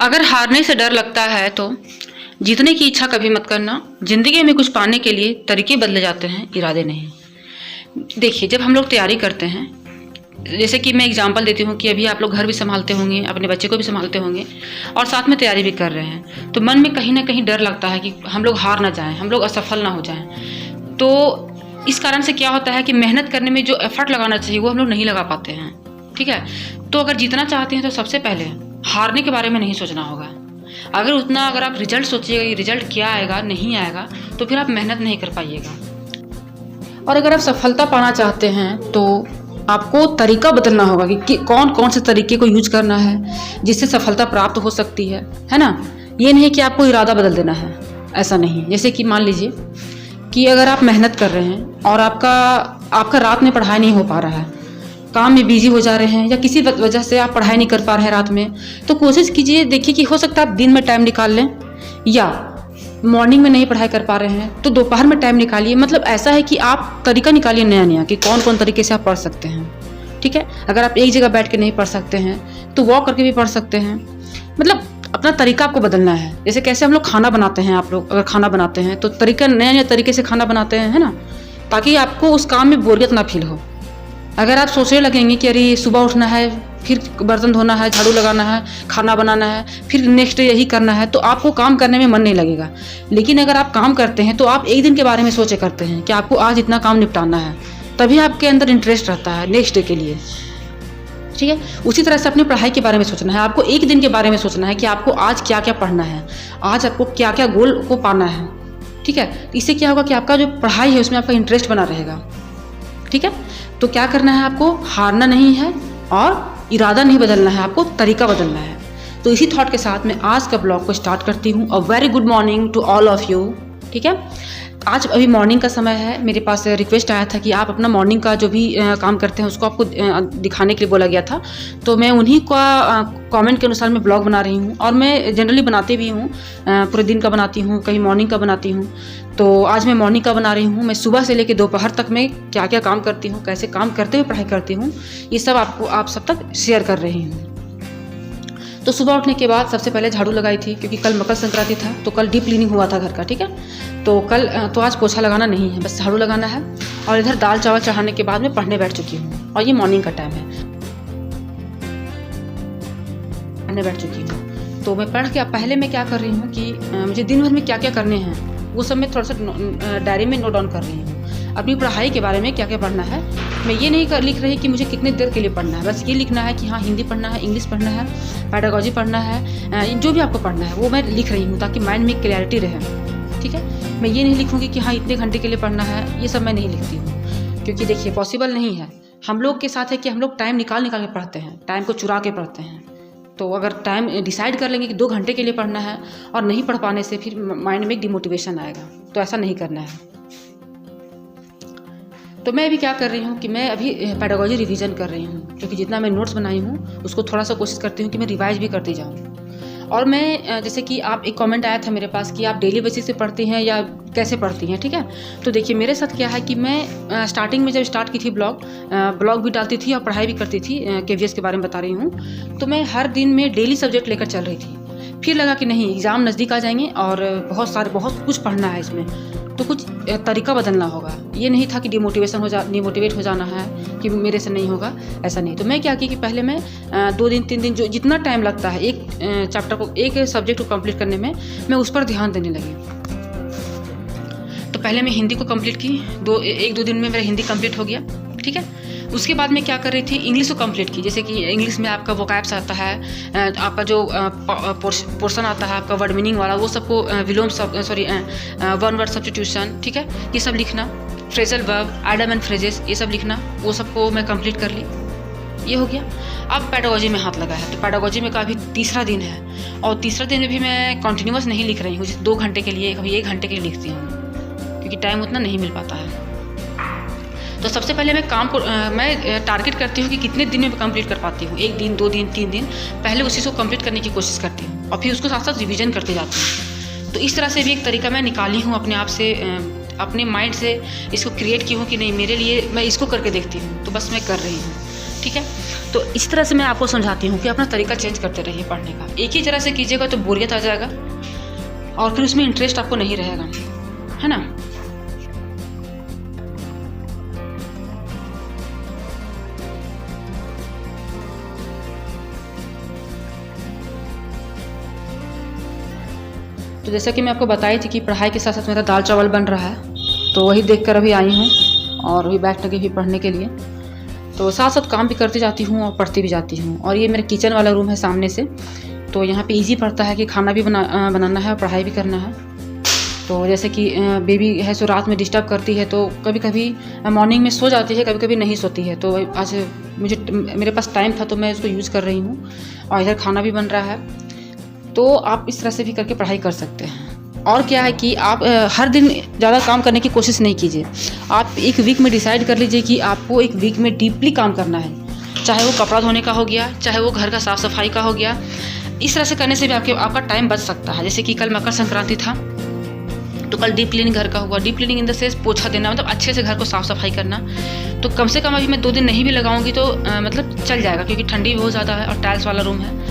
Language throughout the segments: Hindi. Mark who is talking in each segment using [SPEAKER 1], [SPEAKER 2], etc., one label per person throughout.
[SPEAKER 1] अगर हारने से डर लगता है तो जीतने की इच्छा कभी मत करना। ज़िंदगी में कुछ पाने के लिए तरीके बदले जाते हैं, इरादे नहीं। देखिए, जब हम लोग तैयारी करते हैं, जैसे कि मैं एग्जांपल देती हूँ कि अभी आप लोग घर भी संभालते होंगे, अपने बच्चे को भी संभालते होंगे और साथ में तैयारी भी कर रहे हैं, तो मन में कहीं ना कहीं डर लगता है कि हम लोग हार ना जाएं, हम लोग असफल ना हो जाएं। तो इस कारण से क्या होता है कि मेहनत करने में जो एफर्ट लगाना चाहिए वो हम लोग नहीं लगा पाते हैं। ठीक है, तो अगर जीतना चाहते हैं तो सबसे पहले हारने के बारे में नहीं सोचना होगा। अगर आप रिजल्ट सोचिएगा कि रिजल्ट क्या आएगा नहीं आएगा, तो फिर आप मेहनत नहीं कर पाइएगा। और अगर आप सफलता पाना चाहते हैं तो आपको तरीका बदलना होगा कि कौन कौन से तरीके को यूज करना है जिससे सफलता प्राप्त हो सकती है ना। ये नहीं कि आपको इरादा बदल देना है, ऐसा नहीं। जैसे कि मान लीजिए कि अगर आप मेहनत कर रहे हैं और आपका रात में पढ़ाई नहीं हो पा रहा है, काम में बिजी हो जा रहे हैं या किसी वजह से आप पढ़ाई नहीं कर पा रहे हैं रात में, तो कोशिश कीजिए, देखिए कि हो सकता है आप दिन में टाइम निकाल लें, या मॉर्निंग में नहीं पढ़ाई कर पा रहे हैं तो दोपहर में टाइम निकालिए। मतलब ऐसा है कि आप तरीका निकालिए नया नया कि कौन कौन तरीके से आप पढ़ सकते हैं। ठीक है, अगर आप एक जगह बैठ के नहीं पढ़ सकते हैं तो वॉक करके भी पढ़ सकते हैं। मतलब अपना तरीका आपको बदलना है। जैसे कैसे हम लोग खाना बनाते हैं, आप लोग अगर खाना बनाते हैं तो तरीका नया नया तरीके से खाना बनाते हैं, है ना, ताकि आपको उस काम में बोरियत ना फील हो। अगर आप सोचने लगेंगे कि अरे सुबह उठना है, फिर बर्तन धोना है, झाड़ू लगाना है, खाना बनाना है, फिर नेक्स्ट डे यही करना है, तो आपको काम करने में मन नहीं लगेगा। लेकिन अगर आप काम करते हैं तो आप एक दिन के बारे में सोचे करते हैं कि आपको आज इतना काम निपटाना है, तभी आपके अंदर इंटरेस्ट रहता है नेक्स्ट डे के लिए। ठीक है, उसी तरह से अपनी पढ़ाई के बारे में सोचना है। आपको एक दिन के बारे में सोचना है कि आपको आज क्या क्या पढ़ना है, आज आपको क्या क्या गोल को पाना है। ठीक है, इससे क्या होगा कि आपका जो पढ़ाई है उसमें आपका इंटरेस्ट बना रहेगा। ठीक है, तो क्या करना है, आपको हारना नहीं है और इरादा नहीं बदलना है, आपको तरीका बदलना है। तो इसी थॉट के साथ मैं आज का ब्लॉग को स्टार्ट करती हूँ। A very good morning to all of you. ठीक है, आज अभी मॉर्निंग का समय है। मेरे पास रिक्वेस्ट आया था कि आप अपना मॉर्निंग का जो भी काम करते हैं उसको आपको दिखाने के लिए बोला गया था, तो मैं उन्हीं का कमेंट के अनुसार मैं ब्लॉग बना रही हूँ। और मैं जनरली बनाती भी हूँ, पूरे दिन का बनाती हूँ, कहीं मॉर्निंग का बनाती हूँ। तो आज मैं मॉर्निंग का बना रही हूँ। मैं सुबह से लेकर दोपहर तक मैं क्या क्या काम करती हूँ, कैसे काम करते हुए पढ़ाई करती हूँ, ये सब आप सब तक शेयर कर रही हूँ। तो सुबह उठने के बाद सबसे पहले झाड़ू लगाई थी, क्योंकि कल मकर संक्रांति था, तो कल डीप क्लीनिंग हुआ था घर का। ठीक है, तो आज पोछा लगाना नहीं है, बस झाड़ू लगाना है। और इधर दाल चावल चढ़ाने के बाद मैं पढ़ने बैठ चुकी हूँ, और ये मॉर्निंग का टाइम है, पढ़ने बैठ चुकी हूँ। तो मैं पढ़ के पहले मैं क्या कर रही हूँ कि मुझे दिन भर में क्या क्या करने हैं वो सब मैं थोड़ा सा डायरी में नोट डाउन कर रही हूँ। अपनी पढ़ाई के बारे में क्या क्या पढ़ना है, मैं ये नहीं लिख रही कि मुझे कितने देर के लिए पढ़ना है, बस ये लिखना है कि हाँ हिंदी पढ़ना है, इंग्लिश पढ़ना है, पेडागोजी पढ़ना है, जो भी आपको पढ़ना है वो मैं लिख रही हूँ ताकि माइंड में क्लैरिटी रहे। ठीक है, मैं ये नहीं लिखूँगी कि हाँ इतने घंटे के लिए पढ़ना है, ये सब मैं नहीं लिखती हूँ, क्योंकि देखिए पॉसिबल नहीं है। हम लोग के साथ है कि हम लोग टाइम निकाल के पढ़ते हैं, टाइम को चुरा के पढ़ते हैं। तो अगर टाइम डिसाइड कर लेंगे कि 2 घंटे के लिए पढ़ना है और नहीं पढ़ पाने से फिर माइंड में डिमोटिवेशन आएगा, तो ऐसा नहीं करना है। तो मैं अभी क्या कर रही हूँ कि मैं अभी पेडागोजी रिवीजन कर रही हूँ, क्योंकि जितना मैं नोट्स बनाई हूँ उसको थोड़ा सा कोशिश करती हूँ कि मैं रिवाइज भी करती जाऊँ। और मैं जैसे कि एक कमेंट आया था मेरे पास कि आप डेली बेसिस से पढ़ती हैं या कैसे पढ़ती हैं। ठीक है, तो देखिए मेरे साथ क्या है कि मैं स्टार्टिंग में जब स्टार्ट की थी ब्लॉग भी डालती थी और पढ़ाई भी करती थी, KVS के बारे में बता रही हूँ। तो मैं हर दिन में डेली सब्जेक्ट लेकर चल रही थी। फिर लगा कि नहीं, एग्ज़ाम नज़दीक आ जाएंगे और बहुत कुछ पढ़ना है इसमें, तो कुछ तरीका बदलना होगा। ये नहीं था कि डिमोटिवेट हो जाना है कि मेरे से नहीं होगा, ऐसा नहीं। तो मैं क्या की कि पहले मैं 2 दिन 3 दिन जो जितना टाइम लगता है एक चैप्टर को, एक सब्जेक्ट को कंप्लीट करने में, मैं उस पर ध्यान देने लगी। तो पहले मैं हिंदी को कंप्लीट की, 1-2 दिन में मेरा हिंदी कंप्लीट हो गया। ठीक है, उसके बाद मैं क्या कर रही थी, इंग्लिश को कंप्लीट की। जैसे कि इंग्लिश में आपका वोकैब्स आता है, आपका जो पोर्शन आता है आपका वर्ड मीनिंग वाला, वो सबको वन वर्ड सब्स्टिट्यूशन, ठीक है, ये सब लिखना, phrasal verb, idem and phrases, ये सब लिखना, वो सबको मैं कंप्लीट कर ली। ये हो गया। अब पेडागोजी में हाथ लगा है, तो पेडागोजी में का अभी तीसरा दिन है, और तीसरा दिन में भी मैं कंटिन्यूस नहीं लिख रही हूँ, जैसे 2 घंटे के लिए, कभी 1 घंटे के लिए लिखती हूँ, क्योंकि टाइम उतना नहीं मिल पाता है। तो सबसे पहले मैं टारगेट करती हूँ कि कितने दिन में कंप्लीट कर पाती हूँ, 1 दिन 2 दिन 3 दिन, पहले उसी को कंप्लीट करने की कोशिश करती हूँ और फिर उसको साथ साथ रिवीजन करते जाती हूँ। तो इस तरह से भी एक तरीका मैं निकाली हूँ अपने आप से, अपने माइंड से इसको क्रिएट की हूँ कि नहीं, मेरे लिए मैं इसको करके देखती हूँ, तो बस मैं कर रही हूँ। ठीक है। तो इस तरह से मैं आपको समझाती हूँ कि अपना तरीका चेंज करते रहिए पढ़ने का। एक ही तरह से कीजिएगा तो बोरियत आ जाएगा और फिर उसमें इंटरेस्ट आपको नहीं रहेगा, है ना। तो जैसा कि मैं आपको बताई थी कि पढ़ाई के साथ साथ मेरा दाल चावल बन रहा है, तो वही देखकर अभी आई हूँ और अभी बैठ लगी भी पढ़ने के लिए। तो साथ साथ काम भी करती जाती हूँ और पढ़ती भी जाती हूँ। और ये मेरा किचन वाला रूम है सामने से, तो यहाँ पे इजी पड़ता है कि खाना भी बनाना है और पढ़ाई भी करना है। तो जैसे कि बेबी है सो रात में डिस्टर्ब करती है, तो कभी कभी मॉर्निंग में सो जाती है, कभी कभी नहीं सोती है। तो आज मेरे पास टाइम था तो मैं इसको यूज़ कर रही हूँ और इधर खाना भी बन रहा है। तो आप इस तरह से भी करके पढ़ाई कर सकते हैं। और क्या है कि आप हर दिन ज़्यादा काम करने की कोशिश नहीं कीजिए। आप एक वीक में डिसाइड कर लीजिए कि आपको एक वीक में डीपली काम करना है, चाहे वो कपड़ा धोने का हो गया, चाहे वो घर का साफ़ सफाई का हो गया। इस तरह से करने से भी आपका टाइम बच सकता है। जैसे कि कल मकर संक्रांति था तो कल डीप क्लीनिंग घर का हुआ। Deep cleaning in the sense पोछा देना, मतलब अच्छे से घर को साफ़ सफाई करना। तो कम से कम अभी मैं 2 दिन नहीं भी लगाऊंगी तो मतलब चल जाएगा, क्योंकि ठंडी भी बहुत ज़्यादा है और टाइल्स वाला रूम है।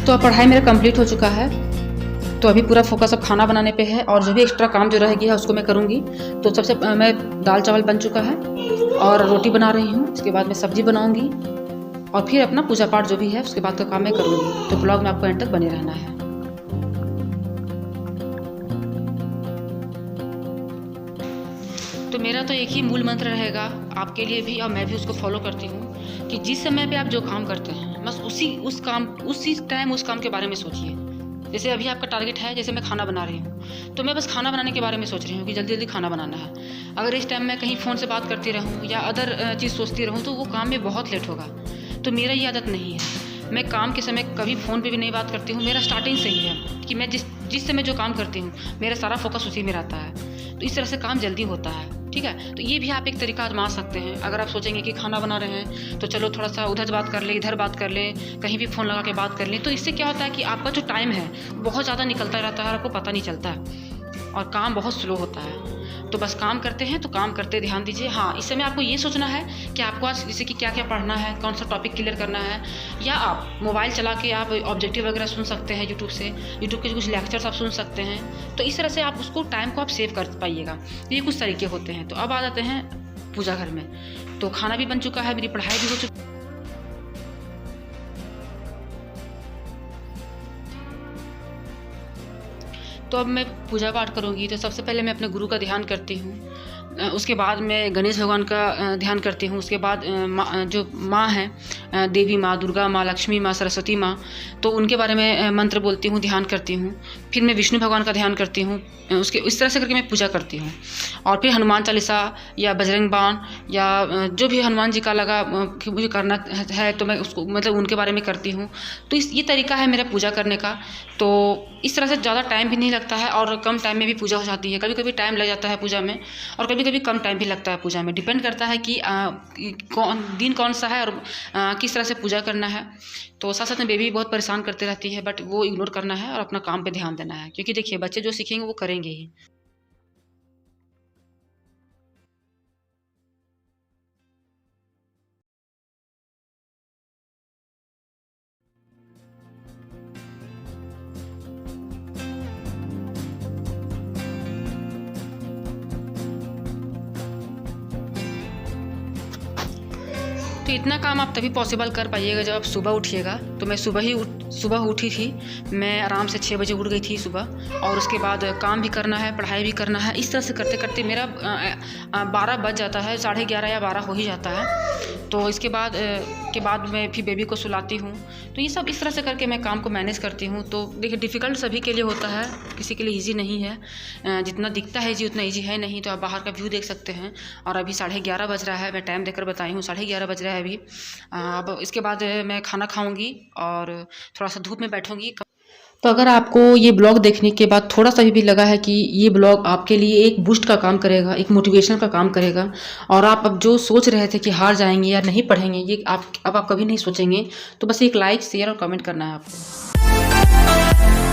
[SPEAKER 1] तो अब पढ़ाई मेरा कंप्लीट हो चुका है। तो अभी पूरा फोकस अब खाना बनाने पे है और जो भी एक्स्ट्रा काम जो रह गया है उसको मैं करूँगी। तो सबसे मैं दाल चावल बन चुका है और रोटी बना रही हूँ। इसके बाद मैं सब्जी बनाऊँगी और फिर अपना पूजा पाठ जो भी है उसके बाद का काम मैं करूँगी। तो ब्लॉग में आपको एंड तक बने रहना है। तो मेरा तो एक ही मूल मंत्र रहेगा आपके लिए भी, और मैं भी उसको फॉलो करती हूँ कि जिस समय पे आप जो काम करते हैं बस उसी टाइम उस काम के बारे में सोचिए। जैसे अभी आपका टारगेट है, जैसे मैं खाना बना रही हूँ तो मैं बस खाना बनाने के बारे में सोच रही हूँ कि जल्दी जल्दी खाना बनाना है। अगर इस टाइम मैं कहीं फ़ोन से बात करती रहूँ या अदर चीज़ सोचती रहूँ तो वो काम में बहुत लेट होगा। तो मेरा ये आदत नहीं है। मैं काम के समय कभी फ़ोन पे भी नहीं बात करती हूँ। मेरा स्टार्टिंग से ही है कि मैं जिस समय जो काम करती हूँ मेरा सारा फोकस उसी में रहता है। तो इस तरह से काम जल्दी होता है, ठीक है। तो ये भी आप एक तरीका आजमा सकते हैं। अगर आप सोचेंगे कि खाना बना रहे हैं तो चलो थोड़ा सा उधर बात कर लें, इधर बात कर लें, कहीं भी फ़ोन लगा के बात कर लें, तो इससे क्या होता है कि आपका जो टाइम है बहुत ज़्यादा निकलता रहता है और आपको पता नहीं चलता है और काम बहुत स्लो होता है। तो बस काम करते हैं तो काम करते ध्यान दीजिए। हाँ, इस समय आपको ये सोचना है कि आपको आज जैसे कि क्या क्या पढ़ना है, कौन सा टॉपिक क्लियर करना है, या आप मोबाइल चला के आप ऑब्जेक्टिव वगैरह सुन सकते हैं यूट्यूब से, यूट्यूब के कुछ लेक्चर्स आप सुन सकते हैं। तो इस तरह से आप उसको टाइम को आप सेव कर पाइएगा। ये कुछ तरीके होते हैं। तो अब आ जाते हैं पूजा घर में। तो खाना भी बन चुका है, मेरी पढ़ाई भी हो चुकी है। तो अब मैं पूजा पाठ करूँगी। तो सबसे पहले मैं अपने गुरु का ध्यान करती हूँ, उसके बाद मैं गणेश भगवान का ध्यान करती हूँ। उसके बाद जो माँ हैं, देवी माँ, दुर्गा माँ, लक्ष्मी माँ, सरस्वती माँ, तो उनके बारे में मंत्र बोलती हूँ, ध्यान करती हूँ। फिर मैं विष्णु भगवान का ध्यान करती हूँ। उसके इस तरह से करके मैं पूजा करती हूँ। और फिर हनुमान चालीसा या बजरंग बाण या जो भी हनुमान जी का लगा कि मुझे करना है तो मैं उसको मतलब उनके बारे में करती हूँ। तो ये तरीका है मेरा पूजा करने का। तो इस तरह से ज़्यादा टाइम भी नहीं लगता है और कम टाइम में भी पूजा हो जाती है। कभी कभी टाइम लग जाता है पूजा में और कभी कभी कम टाइम भी लगता है पूजा में। डिपेंड करता है कि दिन कौन सा है और किस तरह से पूजा करना है। तो साथ साथ में बेबी बहुत परेशान करते रहती है, बट वो इग्नोर करना है और अपना काम पे ध्यान देना है, क्योंकि देखिए बच्चे जो सीखेंगे वो करेंगे ही। तो इतना काम आप तभी पॉसिबल कर पाइएगा जब आप सुबह उठिएगा। तो मैं सुबह उठी थी। मैं आराम से 6 बजे उठ गई थी सुबह, और उसके बाद काम भी करना है, पढ़ाई भी करना है। इस तरह से करते करते मेरा 12 बज जाता है, 11:30 या 12 हो ही जाता है। तो इसके बाद मैं फिर बेबी को सुलाती हूँ। तो ये सब इस तरह से करके मैं काम को मैनेज करती हूँ। तो देखिए डिफ़िकल्ट सभी के लिए होता है, किसी के लिए ईजी नहीं है। जितना दिखता है ईजी उतना ईजी है नहीं। तो आप बाहर का व्यू देख सकते हैं। और अभी 11:30 बज रहा है, मैं टाइम देकर बताई हूँ 11:30 बज रहा है अभी। अब इसके बाद मैं खाना खाऊंगी और थोड़ा सा धूप में बैठूंगी। तो अगर आपको ये ब्लॉग देखने के बाद थोड़ा सा भी लगा है कि ये ब्लॉग आपके लिए एक बूस्ट का काम करेगा, एक मोटिवेशन का काम करेगा, और आप अब जो सोच रहे थे कि हार जाएंगे या नहीं पढ़ेंगे, ये आप कभी नहीं सोचेंगे, तो बस एक लाइक, शेयर और कमेंट करना है आपको।